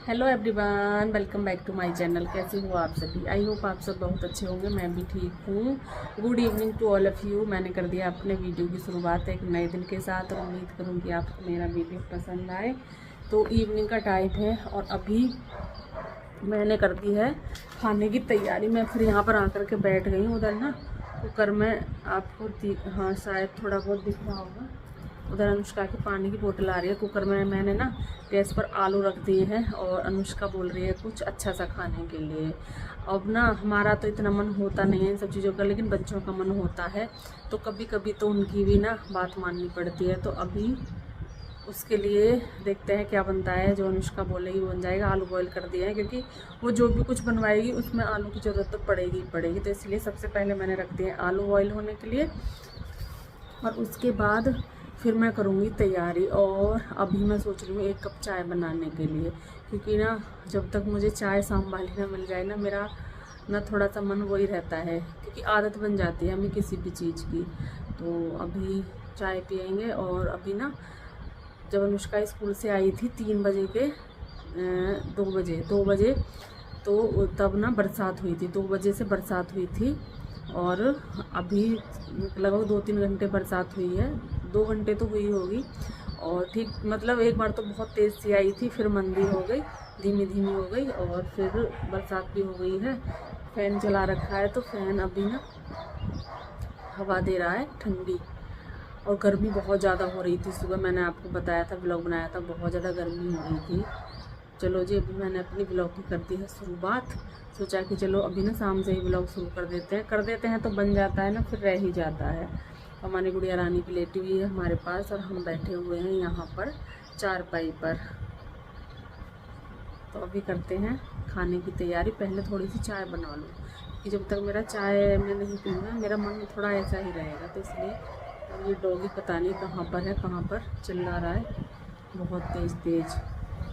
Hello everyone, welcome back to my channel. कैसे हो आप सभी? आई होप आप सब बहुत अच्छे होंगे। मैं भी ठीक हूँ। Good evening to all of you. मैंने कर दिया अपने वीडियो की शुरुआत एक नए दिन के साथ और उम्मीद करूँगी आपको मेरा वीडियो पसंद आए। तो इवनिंग का टाइम है और अभी मैंने कर दी है खाने की तैयारी। मैं फिर यहाँ पर आकर के बैठ गई हूँ। उधर ना कुकर में आपको हाँ शायद थोड़ा बहुत दिख रहा होगा, उधर अनुष्का की पानी की बोतल आ रही है। कुकर में मैंने ना गैस पर आलू रख दिए हैं और अनुष्का बोल रही है कुछ अच्छा सा खाने के लिए। अब ना हमारा तो इतना मन होता नहीं है इन सब चीज़ों का, लेकिन बच्चों का मन होता है तो कभी कभी तो उनकी भी ना बात माननी पड़ती है। तो अभी उसके लिए देखते हैं क्या बनता है। जो अनुष्का बोलेगी वो बन जाएगा। आलू बॉईल कर दिया है क्योंकि वो जो भी कुछ बनवाएगी उसमें आलू की ज़रूरत तो पड़ेगी ही पड़ेगी। तो इसलिए सबसे पहले मैंने रख दिए आलू बॉईल होने के लिए और उसके बाद फिर मैं करूँगी तैयारी। और अभी मैं सोच रही हूँ 1 कप चाय बनाने के लिए, क्योंकि ना जब तक मुझे चाय शाम वाली ना मिल जाए ना, मेरा ना थोड़ा सा मन वही रहता है, क्योंकि आदत बन जाती है हमें किसी भी चीज़ की। तो अभी चाय पियेंगे। और अभी ना जब अनुष्का स्कूल से आई थी 3 बजे के 2 बजे तो तब ना बरसात हुई थी। 2 बजे से बरसात हुई थी और अभी लगभग 2-3 घंटे बरसात हुई है। 2 घंटे तो हुई होगी। और ठीक मतलब एक बार तो बहुत तेज़ सी आई थी, फिर मंदी हो गई, धीमी धीमी हो गई और फिर बरसात भी हो गई है। फ़ैन चला रखा है तो फ़ैन अभी ना हवा दे रहा है ठंडी। और गर्मी बहुत ज़्यादा हो रही थी। सुबह मैंने आपको बताया था, ब्लॉग बनाया था, बहुत ज़्यादा गर्मी हो रही थी। चलो जी, अभी मैंने अपनी ब्लॉग की कर दी है शुरुआत। सोचा कि चलो अभी ना शाम से ही ब्लॉग शुरू कर देते हैं तो बन जाता है ना, फिर रह ही जाता है। हमारी गुड़िया रानी भी लेटी हुई है हमारे पास और हम बैठे हुए हैं यहाँ पर चारपाई पर। तो अभी करते हैं खाने की तैयारी। पहले थोड़ी सी चाय बना लूँ कि जब तक मेरा चाय मैं नहीं पीऊँगा मेरा मन थोड़ा ऐसा ही रहेगा। तो इसलिए ये डॉगी पता नहीं कहाँ पर है, कहाँ पर चिल्ला रहा है बहुत तेज़ तेज़।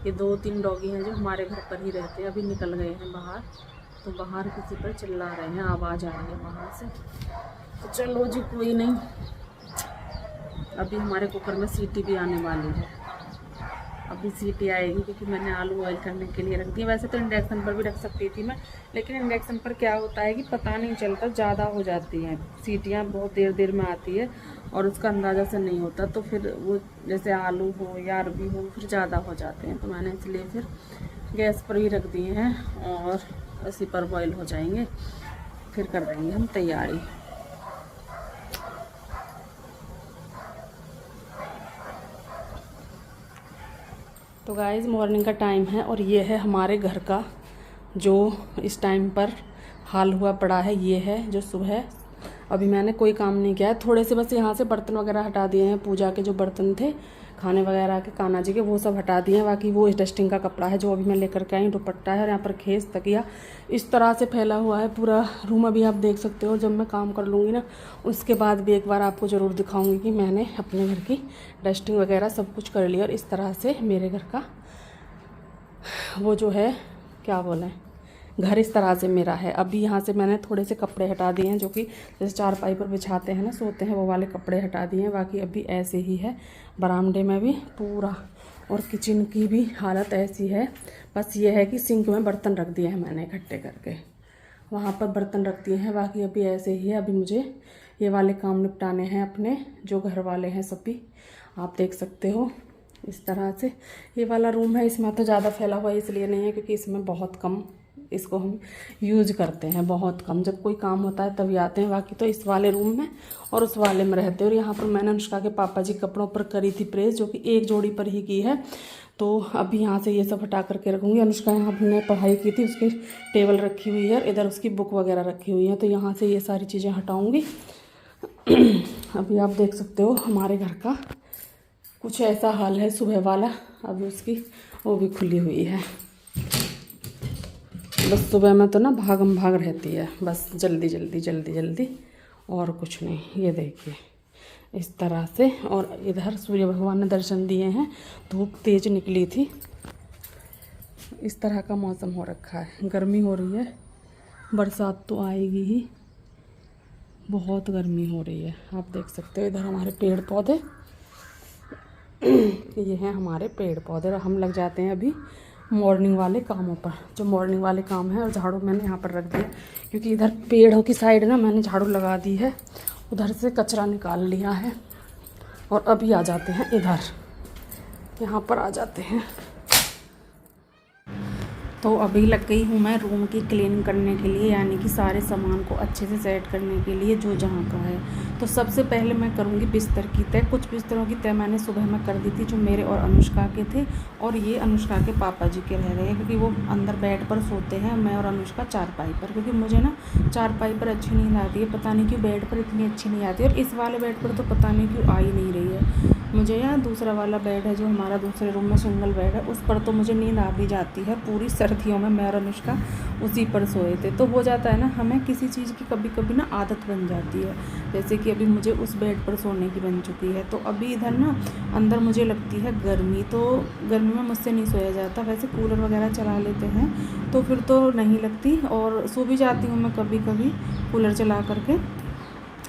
ये 2-3 डॉगी हैं जो हमारे घर पर ही रहते हैं, अभी निकल गए हैं बाहर। तो बाहर किसी पर चिल्ला रहे हैं, आवाज़ आ रही है बाहर से। तो चलो जी, कोई नहीं। अभी हमारे कुकर में सीटी भी आने वाली है। अभी सीटी आएगी क्योंकि मैंने आलू बॉईल करने के लिए रख दिया। वैसे तो इंडक्शन पर भी रख सकती थी मैं, लेकिन इंडक्शन पर क्या होता है कि पता नहीं चलता, ज़्यादा हो जाती हैं सीटियाँ, बहुत देर देर में आती है और उसका अंदाज़ा से नहीं होता। तो फिर वो जैसे आलू हो या अरबी हो फिर ज़्यादा हो जाते हैं। तो मैंने इसलिए फिर गैस पर ही रख दिए हैं और इसी पर बॉईल हो जाएंगे, फिर कर देंगे हम तैयारी। तो गाइज़ मॉर्निंग का टाइम है और ये है हमारे घर का जो इस टाइम पर हाल हुआ पड़ा है। ये है जो सुबह, अभी मैंने कोई काम नहीं किया है। थोड़े से बस यहाँ से बर्तन वगैरह हटा दिए हैं, पूजा के जो बर्तन थे खाने वगैरह के कान्हा जी के, वो सब हटा दिए हैं। बाकी वो डस्टिंग का कपड़ा है जो अभी मैं लेकर के आई, दुपट्टा है और यहाँ पर खेस तकिया इस तरह से फैला हुआ है पूरा रूम। अभी आप देख सकते हो, जब मैं काम कर लूँगी ना उसके बाद भी एक बार आपको ज़रूर दिखाऊंगी कि मैंने अपने घर की डस्टिंग वगैरह सब कुछ कर लिया। और इस तरह से मेरे घर का वो जो है क्या बोलें, घर इस तरह से मेरा है। अभी यहाँ से मैंने थोड़े से कपड़े हटा दिए हैं, जो कि जैसे चारपाई पर बिछाते हैं ना, सोते हैं, वो वाले कपड़े हटा दिए हैं। बाकी अभी ऐसे ही है बरामदे में भी पूरा, और किचन की भी हालत ऐसी है। बस ये है कि सिंक में बर्तन रख दिए हैं मैंने इकट्ठे करके, वहाँ पर बर्तन रख दिए हैं। बाकी अभी ऐसे ही है। अभी मुझे ये वाले काम निपटाने हैं अपने, जो घर वाले हैं सभी, आप देख सकते हो इस तरह से। ये वाला रूम है, इसमें तो ज़्यादा फैला हुआ इसलिए नहीं है क्योंकि इसमें बहुत कम इसको हम यूज करते हैं, बहुत कम। जब कोई काम होता है तभी आते हैं। बाकी तो इस वाले रूम में और उस वाले में रहते हैं। और यहाँ पर मैंने अनुष्का के पापा जी कपड़ों पर करी थी प्रेस, जो कि एक जोड़ी पर ही की है। तो अभी यहाँ से ये सब हटा करके रखूँगी। अनुष्का यहाँ ने पढ़ाई की थी, उसकी टेबल रखी हुई है, इधर उसकी बुक वगैरह रखी हुई है, तो यहाँ से ये सारी चीज़ें हटाऊँगी। अभी आप देख सकते हो हमारे घर का कुछ ऐसा हाल है सुबह वाला। अभी उसकी वो भी खुली हुई है। बस सुबह में तो ना भागम भाग रहती है, बस जल्दी जल्दी जल्दी जल्दी, और कुछ नहीं। ये देखिए इस तरह से। और इधर सूर्य भगवान ने दर्शन दिए हैं, धूप तेज निकली थी। इस तरह का मौसम हो रखा है, गर्मी हो रही है, बरसात तो आएगी ही, बहुत गर्मी हो रही है। आप देख सकते हो इधर हमारे पेड़ पौधे ये हैं हमारे पेड़ पौधे। और हम लग जाते हैं अभी मॉर्निंग वाले कामों पर, जो मॉर्निंग वाले काम है। और झाड़ू मैंने यहाँ पर रख दिया क्योंकि इधर पेड़ों की साइड ना मैंने झाड़ू लगा दी है, उधर से कचरा निकाल लिया है। और अभी आ जाते हैं इधर, यहाँ पर आ जाते हैं। तो अभी लग गई हूँ मैं रूम की क्लीन करने के लिए, यानी कि सारे सामान को अच्छे से सेट करने के लिए जो जहाँ का है। तो सबसे पहले मैं करूँगी बिस्तर की तय। कुछ बिस्तरों की तय मैंने सुबह में कर दी थी, जो मेरे और अनुष्का के थे, और ये अनुष्का के पापा जी के रह गए हैं क्योंकि वो अंदर बेड पर सोते हैं, मैं और अनुष्का चारपाई पर। क्योंकि मुझे ना चारपाई पर अच्छी नींद आती है, पता नहीं क्यों बेड पर इतनी अच्छी नहीं आती। और इस वाले बेड पर तो पता नहीं क्यों आ ही नहीं रही है मुझे। यहाँ दूसरा वाला बेड है जो हमारा दूसरे रूम में सिंगल बेड है, उस पर तो मुझे नींद आ भी जाती है। पूरी सर्दियों में मैं और अनुष्का उसी पर सोए थे। तो हो जाता है ना, हमें किसी चीज़ की कभी कभी ना आदत बन जाती है। जैसे कि अभी मुझे उस बेड पर सोने की बन चुकी है। तो अभी इधर ना अंदर मुझे लगती है गर्मी, तो गर्मी में मुझसे नहीं सोया जाता। वैसे कूलर वगैरह चला लेते हैं तो फिर तो नहीं लगती, और सो भी जाती हूँ मैं कभी कभी कूलर चला करके।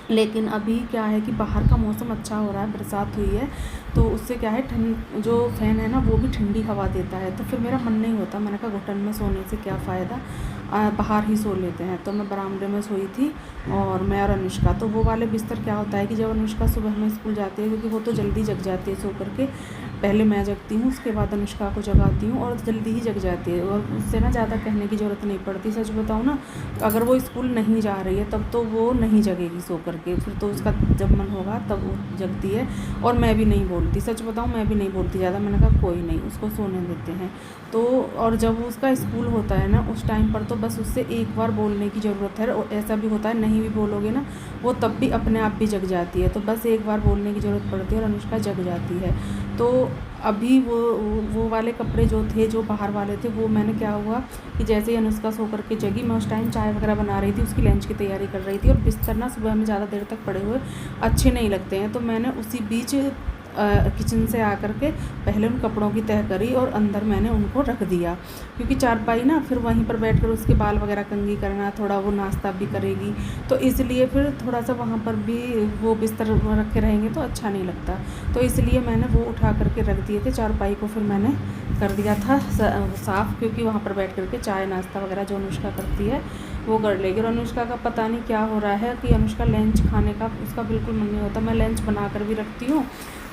लेकिन अभी क्या है कि बाहर का मौसम अच्छा हो रहा है, बरसात हुई है, तो उससे क्या है ठंड, जो फ़ैन है ना वो भी ठंडी हवा देता है। तो फिर मेरा मन नहीं होता, मैंने कहा घुटन में सोने से क्या फ़ायदा, बाहर ही सो लेते हैं। तो मैं बरामदे में सोई थी, और मैं और अनुष्का। तो वो वाले बिस्तर क्या होता है कि जब अनुष्का सुबह में स्कूल जाती है, क्योंकि वो तो जल्दी जग जाती है सो करके, पहले मैं जगती हूँ, उसके बाद अनुष्का को जगाती हूँ, और जल्दी ही जग जाती है, और उससे ना ज़्यादा कहने की ज़रूरत नहीं पड़ती। सच बताऊँ ना, अगर वो स्कूल नहीं जा रही है तब तो वो नहीं जगेगी सो करके, फिर तो उसका जब मन होगा तब वो जगती है। और मैं भी नहीं बोलती, सच बताऊँ मैं भी नहीं बोलती ज़्यादा। मैंने कहा कोई नहीं, उसको सोने देते हैं। तो और जब उसका स्कूल होता है ना उस टाइम पर तो बस उससे एक बार बोलने की ज़रूरत है। और ऐसा भी होता है नहीं भी बोलोगे ना, वो तब भी अपने आप भी जग जाती है। तो बस एक बार बोलने की ज़रूरत पड़ती है और अनुष्का जग जाती है। तो अभी वो वाले कपड़े जो थे, जो बाहर वाले थे, वो मैंने क्या हुआ कि जैसे ही अनुष्का सो करके जगी, मैं उस टाइम चाय वगैरह बना रही थी, उसकी लंच की तैयारी कर रही थी। और बिस्तर ना सुबह में ज़्यादा देर तक पड़े हुए अच्छे नहीं लगते हैं, तो मैंने उसी बीच किचन से आकर के पहले उन कपड़ों की तह करी और अंदर मैंने उनको रख दिया। क्योंकि चारपाई ना फिर वहीं पर बैठकर उसके बाल वगैरह कंघी करना, थोड़ा वो नाश्ता भी करेगी, तो इसलिए फिर थोड़ा सा वहाँ पर भी वो बिस्तर रखे रहेंगे तो अच्छा नहीं लगता। तो इसलिए मैंने वो उठा करके रख दिए थे। चारपाई को फिर मैंने कर दिया था साफ़, क्योंकि वहाँ पर बैठ करके चाय नाश्ता वगैरह जो अनुष्का करती है वो कर लेगी। और अनुष्का का पता नहीं क्या हो रहा है कि अनुष्का लंच खाने का उसका बिल्कुल मन नहीं होता। मैं लंच बना कर भी रखती हूँ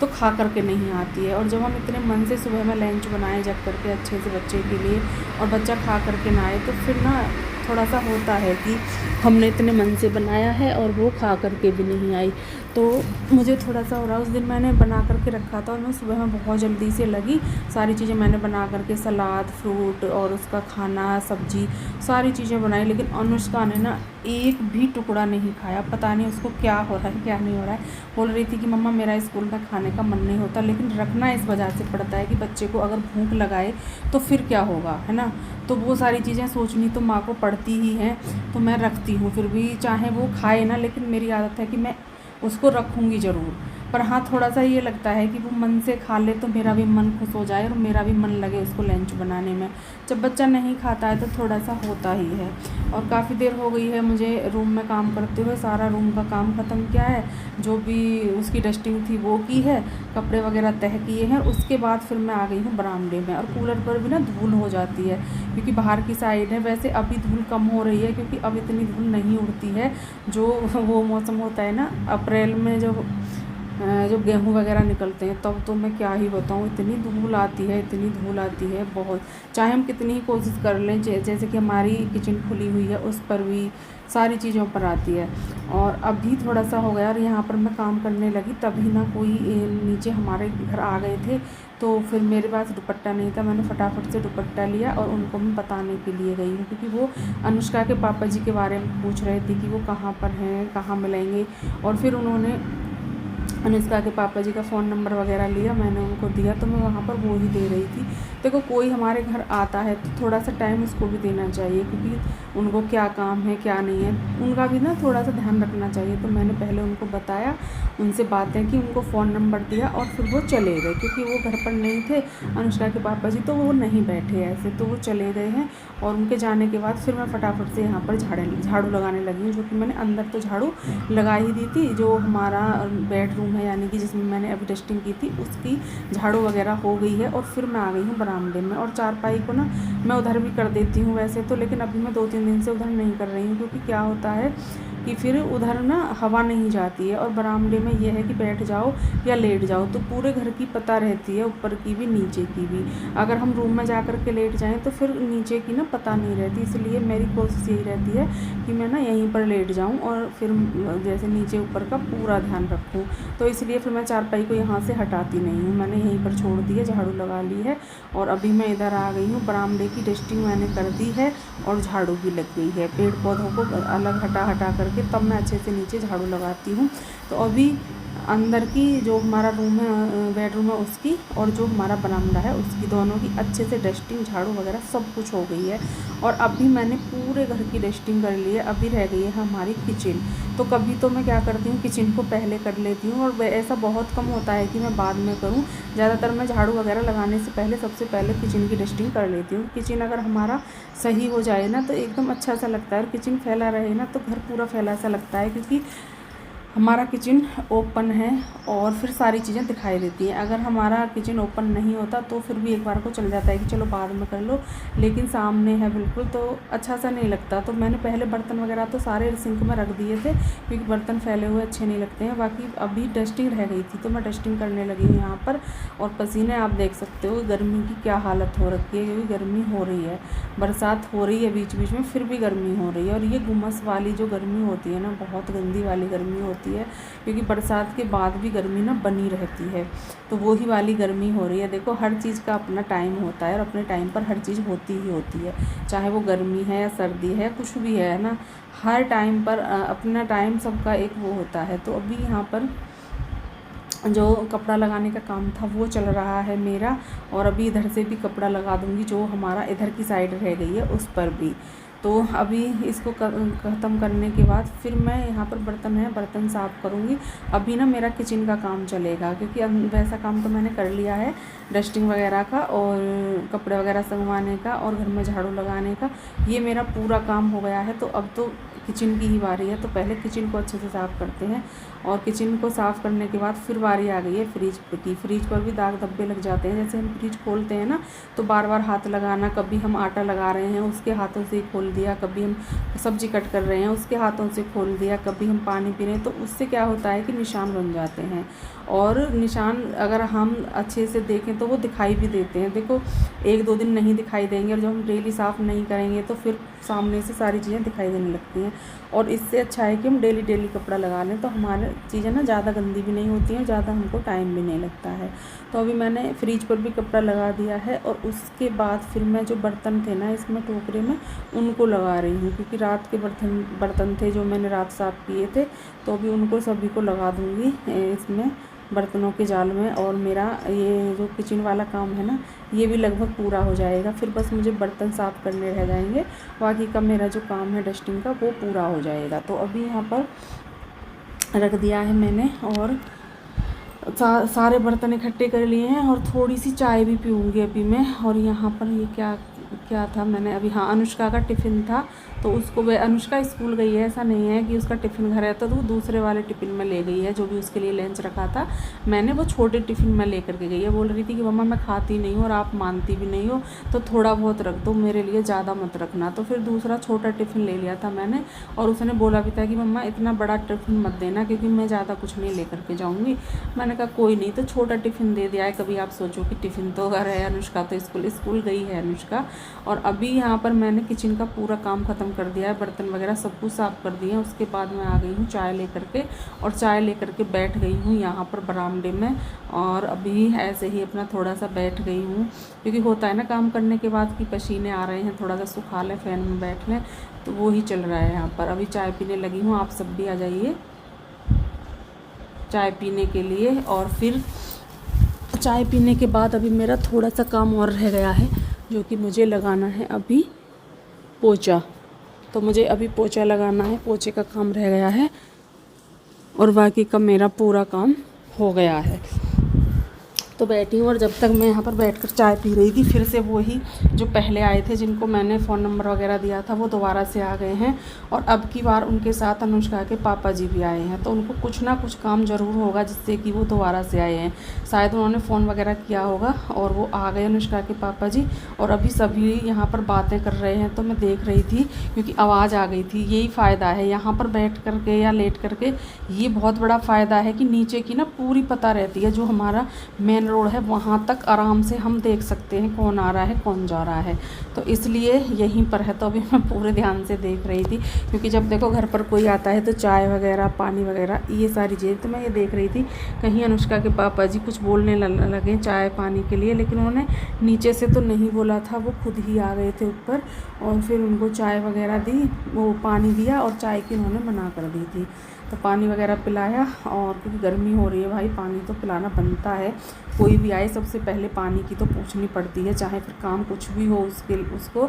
तो खा करके नहीं आती है। और जब हम इतने मन से सुबह में लंच बनाए जग करके अच्छे से बच्चे के लिए, और बच्चा खा करके ना आए, तो फिर ना थोड़ा सा होता है कि हमने इतने मन से बनाया है और वो खा करके भी नहीं आई, तो मुझे थोड़ा सा हो रहा है। उस दिन मैंने बना करके रखा था और मैं सुबह में बहुत जल्दी से लगी, सारी चीज़ें मैंने बना करके, सलाद, फ्रूट और उसका खाना, सब्जी, सारी चीज़ें बनाई। लेकिन अनुष्का ने ना एक भी टुकड़ा नहीं खाया। पता नहीं उसको क्या हो रहा है क्या नहीं हो रहा है। बोल रही थी कि मम्मा मेरा स्कूल में खाने का मन नहीं होता, लेकिन रखना इस वजह से पड़ता है कि बच्चे को अगर भूख लगाए तो फिर क्या होगा, है ना। तो वो सारी चीज़ें सोचनी तो माँ को पड़ती ही हैं, तो मैं रखती हूँ फिर भी, चाहे वो खाए ना, लेकिन मेरी आदत है कि मैं उसको रखूँगी ज़रूर। पर हाँ, थोड़ा सा ये लगता है कि वो मन से खा ले तो मेरा भी मन खुश हो जाए और मेरा भी मन लगे उसको लंच बनाने में। जब बच्चा नहीं खाता है तो थोड़ा सा होता ही है। और काफ़ी देर हो गई है मुझे रूम में काम करते हुए, सारा रूम का काम ख़त्म किया है, जो भी उसकी डस्टिंग थी वो की है, कपड़े वगैरह तह किए हैं। उसके बाद फिर मैं आ गई हूँ बरामदे में। और कूलर पर भी ना धूल हो जाती है क्योंकि बाहर की साइड है। वैसे अभी धूल कम हो रही है क्योंकि अब इतनी धूल नहीं उड़ती है। जो वो मौसम होता है ना अप्रैल में, जो गेहूँ वगैरह निकलते हैं तब तो मैं क्या ही बताऊँ, इतनी धूल आती है, इतनी धूल आती है बहुत। चाहे हम कितनी ही कोशिश कर लें, जैसे कि हमारी किचन खुली हुई है उस पर भी सारी चीज़ों पर आती है। और अभी थोड़ा सा हो गया और यहाँ पर मैं काम करने लगी, तभी ना कोई नीचे हमारे घर आ गए थे। तो फिर मेरे पास दुपट्टा नहीं था, मैंने फटाफट से दुपट्टा लिया और उनको मैं बताने के लिए गई हूँ, क्योंकि वो अनुष्का के पापा जी के बारे में पूछ रहे थे कि वो कहाँ पर हैं, कहाँ मिलेंगे। और फिर उन्होंने अनुष्का के पापा जी का फ़ोन नंबर वगैरह लिया, मैंने उनको दिया, तो मैं वहाँ पर वो ही दे रही थी। देखो कोई हमारे घर आता है तो थोड़ा सा टाइम उसको भी देना चाहिए, क्योंकि उनको क्या काम है क्या नहीं है, उनका भी ना थोड़ा सा ध्यान रखना चाहिए। तो मैंने पहले उनको बताया, उनसे बातें की, उनको फ़ोन नंबर दिया और फिर वो चले गए, क्योंकि वो घर पर नहीं थे अनुष्का के पापा जी, तो वो नहीं बैठे ऐसे, तो वो चले गए हैं। और उनके जाने के बाद फिर मैं फटाफट से यहाँ पर झाड़ू लगाने लगी हूँ, जो कि मैंने अंदर तो झाड़ू लगा ही दी थी। जो हमारा बेडरूम रूम है, यानी कि जिसमें मैंने अभी डस्टिंग की थी, उसकी झाड़ू वगैरह हो गई है। और फिर मैं आ गई हूँ बरामदे में। और चारपाई को ना मैं उधर भी कर देती हूँ वैसे तो, लेकिन अभी मैं 2-3 दिन से उधर नहीं कर रही हूँ, क्योंकि क्या होता है कि फिर उधर ना हवा नहीं जाती है। और बरामदे में ये है कि बैठ जाओ या लेट जाओ तो पूरे घर की पता रहती है, ऊपर की भी नीचे की भी। अगर हम रूम में जा कर के लेट जाएं तो फिर नीचे की ना पता नहीं रहती, इसलिए मेरी कोशिश यही रहती है कि मैं ना यहीं पर लेट जाऊं और फिर जैसे नीचे ऊपर का पूरा ध्यान रखूं। तो इसलिए फिर मैं चारपाई को यहाँ से हटाती नहीं हूँ, मैंने यहीं पर छोड़ दी है, झाड़ू लगा ली है। और अभी मैं इधर आ गई हूँ, बरामदे की डस्टिंग मैंने कर दी है और झाड़ू भी लग गई है। पेड़ पौधों को अलग हटा करके तब मैं अच्छे से नीचे झाड़ू लगाती हूँ। तो अभी अंदर की जो हमारा रूम है, बेडरूम है, उसकी और जो हमारा बरामदा है उसकी, दोनों की अच्छे से डस्टिंग, झाड़ू वगैरह सब कुछ हो गई है। और अभी मैंने पूरे घर की डस्टिंग कर ली है। अभी रह गई है हमारी किचन। तो कभी तो मैं क्या करती हूँ, किचन को पहले कर लेती हूँ, और ऐसा बहुत कम होता है कि मैं बाद में करूँ। ज़्यादातर मैं झाड़ू वगैरह लगाने से पहले सबसे पहले किचन की डस्टिंग कर लेती हूँ। किचन अगर हमारा सही हो जाए ना तो एकदम अच्छा सा लगता है, और किचन फैला रहे ना तो घर पूरा फैला सा लगता है, क्योंकि हमारा किचन ओपन है और फिर सारी चीज़ें दिखाई देती हैं। अगर हमारा किचन ओपन नहीं होता तो फिर भी एक बार को चल जाता है कि चलो बाद में कर लो, लेकिन सामने है बिल्कुल तो अच्छा सा नहीं लगता। तो मैंने पहले बर्तन वगैरह तो सारे सिंक में रख दिए थे, क्योंकि बर्तन फैले हुए अच्छे नहीं लगते हैं। बाकी अभी डस्टिंग रह गई थी तो मैं डस्टिंग करने लगी हूँ यहाँ पर। और पसीने आप देख सकते हो, गर्मी की क्या हालत हो रखी है, क्योंकि गर्मी हो रही है, बरसात हो रही है बीच बीच में, फिर भी गर्मी हो रही है। और ये गुमस वाली जो गर्मी होती है ना, बहुत गंदी वाली गर्मी होती है, क्योंकि बरसात के बाद भी गर्मी ना बनी रहती है। तो वो ही वाली गर्मी हो रही है। देखो, हर चीज़ का अपना टाइम होता है और अपने टाइम पर हर चीज़ होती ही होती है, चाहे वो गर्मी है या सर्दी है, कुछ भी है ना, हर टाइम पर अपना टाइम सबका एक वो होता है। तो अभी यहाँ पर जो कपड़ा लगाने का काम था वो चल रहा है मेरा, और अभी इधर से भी कपड़ा लगा दूँगी, जो हमारा इधर की साइड रह गई है उस पर भी। तो अभी इसको ख़त्म करने के बाद फिर मैं यहाँ पर बर्तन है, बर्तन साफ़ करूँगी। अभी ना मेरा किचन का काम चलेगा, क्योंकि वैसा काम तो मैंने कर लिया है, डस्टिंग वगैरह का और कपड़े वगैरह संगवाने का और घर में झाड़ू लगाने का, ये मेरा पूरा काम हो गया है। तो अब तो किचन की ही बारी है। तो पहले किचन को अच्छे से साफ़ करते हैं, और किचन को साफ़ करने के बाद फिर बारी आ गई है फ्रिज की। फ्रिज पर भी दाग धब्बे लग जाते हैं, जैसे हम फ्रिज खोलते हैं ना तो बार बार हाथ लगाना, कभी हम आटा लगा रहे हैं उसके हाथों से खोल दिया, कभी हम सब्जी कट कर रहे हैं उसके हाथों से खोल दिया, कभी हम पानी पी रहे हैं, तो उससे क्या होता है कि निशान बन जाते हैं। और निशान अगर हम अच्छे से देखें तो वो दिखाई भी देते हैं। देखो, 1-2 दिन नहीं दिखाई देंगे, और जब हम डेली साफ़ नहीं करेंगे तो फिर सामने से सारी चीज़ें दिखाई देने लगती हैं। और इससे अच्छा है कि हम डेली कपड़ा लगा लें, तो हमारे चीज़ें ना ज़्यादा गंदी भी नहीं होती हैं, ज़्यादा हमको टाइम भी नहीं लगता है। तो अभी मैंने फ्रिज पर भी कपड़ा लगा दिया है, और उसके बाद फिर मैं जो बर्तन थे ना इसमें टोकरे में, उनको लगा रही हूँ, क्योंकि रात के बर्तन थे जो मैंने रात साफ़ किए थे, तो अभी उनको सभी को लगा दूँगी इसमें बर्तनों के जाल में। और मेरा ये जो किचन वाला काम है ना, ये भी लगभग पूरा हो जाएगा। फिर बस मुझे बर्तन साफ़ करने रह जाएंगे, बाकी का मेरा जो काम है डस्टिंग का वो पूरा हो जाएगा। तो अभी यहाँ पर रख दिया है मैंने, और सारे बर्तन इकट्ठे कर लिए हैं, और थोड़ी सी चाय भी पीऊँगी अभी मैं। और यहाँ पर ये क्या था, मैंने अभी, हाँ, अनुष्का का टिफ़िन था, तो उसको अनुष्का स्कूल गई है, ऐसा नहीं है कि उसका टिफ़िन घर रहता, तो वो दूसरे वाले टिफ़िन में ले गई है, जो भी उसके लिए लंच रखा था मैंने, वो छोटे टिफ़िन में ले करके गई है। बोल रही थी कि मम्मा मैं खाती नहीं हूँ और आप मानती भी नहीं हो, तो थोड़ा बहुत रख दो मेरे लिए, ज़्यादा मत रखना। तो फिर दूसरा छोटा टिफ़िन ले लिया था मैंने, और उसने बोला भी था कि मम्मा इतना बड़ा टिफ़िन मत देना, क्योंकि मैं ज़्यादा कुछ नहीं ले करके जाऊँगी। मैंने कहा कोई नहीं, तो छोटा टिफ़िन दे दिया है। कभी आप सोचो कि टिफ़िन तो घर है, अनुष्का तो स्कूल गई है अनुष्का। और अभी यहाँ पर मैंने किचन का पूरा काम ख़त्म कर दिया है, बर्तन वगैरह सब कुछ साफ़ कर दिए हैं। उसके बाद मैं आ गई हूँ चाय लेकर के, और चाय लेकर के बैठ गई हूँ यहाँ पर बरामदे में। और अभी ऐसे ही अपना थोड़ा सा बैठ गई हूँ, क्योंकि होता है ना काम करने के बाद कि पसीने आ रहे हैं, थोड़ा सा सुखा लें, फ़ैन में बैठ लें, तो वो ही चल रहा है यहाँ पर। अभी चाय पीने लगी हूँ, आप सब भी आ जाइए चाय पीने के लिए। और फिर चाय पीने के बाद अभी मेरा थोड़ा सा काम और रह गया है, जो कि मुझे लगाना है अभी पोछा। तो मुझे अभी पोछा लगाना है, पोछे का काम रह गया है, और बाकी का मेरा पूरा काम हो गया है। तो बैठी हूँ और जब तक मैं यहाँ पर बैठकर चाय पी रही थी फिर से वही जो पहले आए थे जिनको मैंने फ़ोन नंबर वगैरह दिया था वो दोबारा से आ गए हैं। और अब की बार उनके साथ अनुष्का के पापा जी भी आए हैं, तो उनको कुछ ना कुछ काम ज़रूर होगा जिससे कि वो दोबारा से आए हैं। शायद उन्होंने फ़ोन वगैरह किया होगा और वो आ गए अनुष्का के पापा जी। और अभी सभी यहाँ पर बातें कर रहे हैं, तो मैं देख रही थी क्योंकि आवाज़ आ गई थी। यही फ़ायदा है यहाँ पर बैठ करके या लेट करके, ये बहुत बड़ा फ़ायदा है कि नीचे की ना पूरी पता रहती है, जो हमारा मेन रोड है वहाँ तक आराम से हम देख सकते हैं कौन आ रहा है कौन जा रहा है। तो इसलिए यहीं पर है, तो अभी मैं पूरे ध्यान से देख रही थी क्योंकि जब देखो घर पर कोई आता है तो चाय वगैरह पानी वगैरह ये सारी चीज़ें, तो मैं ये देख रही थी कहीं अनुष्का के पापा जी कुछ बोलने लगे चाय पानी के लिए, लेकिन उन्होंने नीचे से तो नहीं बोला था, वो खुद ही आ गए थे ऊपर और फिर उनको चाय वगैरह दी, वो पानी दिया और चाय की उन्होंने मना कर दी थी। तो पानी वगैरह पिलाया, और क्योंकि गर्मी हो रही है भाई पानी तो पिलाना बनता है, कोई भी आए सबसे पहले पानी की तो पूछनी पड़ती है, चाहे फिर काम कुछ भी हो उसको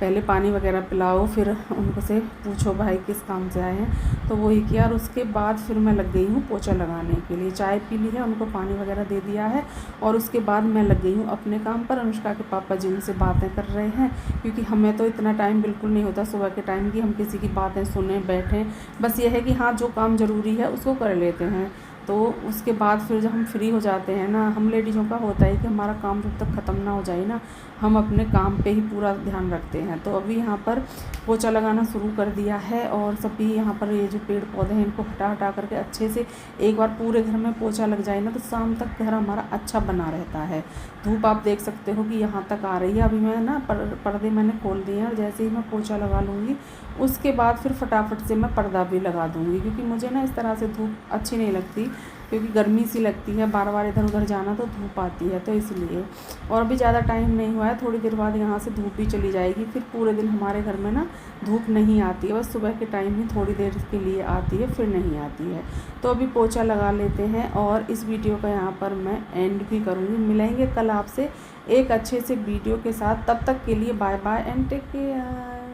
पहले पानी वगैरह पिलाओ, फिर उनको से पूछो भाई किस काम से आए हैं। तो वही किया और उसके बाद फिर मैं लग गई हूँ पोछा लगाने के लिए। चाय पी ली है, उनको पानी वगैरह दे दिया है और उसके बाद मैं लग गई हूँ अपने काम पर। अनुष्का के पापा जी उनसे बातें कर रहे हैं क्योंकि हमें तो इतना टाइम बिल्कुल नहीं होता सुबह के टाइम की हम किसी की बातें सुने बैठें, बस ये है कि हाँ जो काम ज़रूरी है उसको कर लेते हैं। तो उसके बाद फिर जब हम फ्री हो जाते हैं ना, हम लेडीज़ों का होता है कि हमारा काम जब तक ख़त्म ना हो जाए ना, हम अपने काम पे ही पूरा ध्यान रखते हैं। तो अभी यहाँ पर पोछा लगाना शुरू कर दिया है और सभी यहाँ पर ये जो पेड़ पौधे हैं इनको हटा करके अच्छे से एक बार पूरे घर में पोछा लग जाए ना तो शाम तक घर हमारा अच्छा बना रहता है। धूप आप देख सकते हो कि यहाँ तक आ रही है। अभी मैं ना पर्दे मैंने खोल दिए हैं और जैसे ही मैं पोछा लगा लूँगी उसके बाद फिर फटाफट से मैं पर्दा भी लगा दूँगी, क्योंकि मुझे ना इस तरह से धूप अच्छी नहीं लगती, क्योंकि गर्मी सी लगती है, बार बार इधर उधर जाना तो धूप आती है, तो इसलिए। और अभी ज़्यादा टाइम नहीं हुआ है, थोड़ी देर बाद यहाँ से धूप भी चली जाएगी, फिर पूरे दिन हमारे घर में ना धूप नहीं आती है, बस सुबह के टाइम ही थोड़ी देर के लिए आती है, फिर नहीं आती है। तो अभी पोछा लगा लेते हैं और इस वीडियो का यहाँ पर मैं एंड भी करूँगी। मिलेंगे कल आपसे एक अच्छे से वीडियो के साथ, तब तक के लिए bye bye and take care.